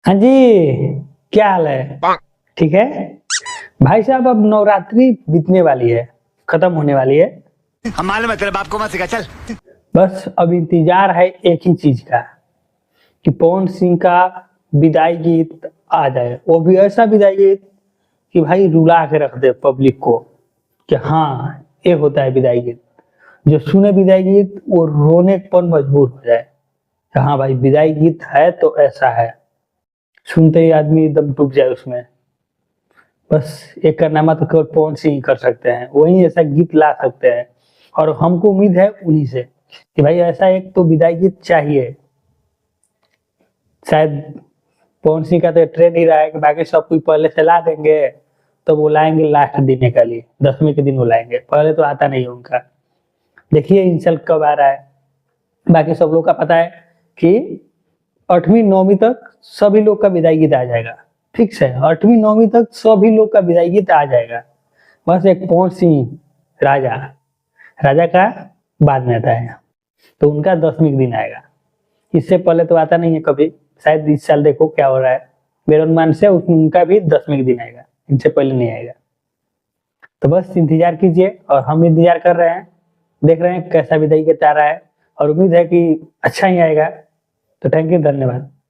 हाँ जी। क्या हाल है? ठीक है। भाई साहब, अब नवरात्रि बीतने वाली है, खत्म होने वाली है। हम मालूम है तेरे बाप को मत सिखा चल। बस अब इंतजार है एक ही चीज का, कि पवन सिंह का विदाई गीत आ जाए। वो भी ऐसा विदाई गीत कि भाई रुला के रख दे पब्लिक को, कि हाँ, ये होता है विदाई गीत। जो सुने विदाई गीत वो रोने पर मजबूर हो जाए कि हाँ भाई, विदाई गीत है तो ऐसा है। सुनते ही आदमी एकदम डूब जाए उसमें। बस एक कारनामा तो केवल पवन सिंह ही कर सकते हैं, वही ऐसा गीत ला सकते हैं। और हमको उम्मीद है उन्हीं से कि भाई ऐसा एक तो विदाई गीत चाहिए। शायद पवन सिंह का तो ट्रेंड ही रहा है कि बाकी सब कोई पहले से ला देंगे, तो वो लाएंगे लास्ट दिन के लिए, 10वीं के दिन वो लाएंगे, पहले तो आता नहीं है उनका। देखिए इंसल्ट कब आ रहा है। बाकी सब लोग का पता है कि 8वीं 9वीं तक सभी लोग का विदाई गीत आ जाएगा। फिक्स है, 8वीं 9वीं तक सभी लोग का विदाई गीत आ जाएगा। बस एक पवन सिंह राजा, राजा का बाद में आता है, तो उनका 10वीं दिन आएगा। इससे पहले तो आता नहीं है कभी। शायद इस साल देखो क्या हो रहा है। मेरे अनुमान से उनका भी 10वीं दिन आएगा, इनसे पहले नहीं आएगा। तो बस इंतजार कीजिए, और हम इंतजार कर रहे हैं, देख रहे हैं कैसा विदाई गीत आ रहा है, और उम्मीद है कि अच्छा ही आएगा। तो थैंक यू, धन्यवाद।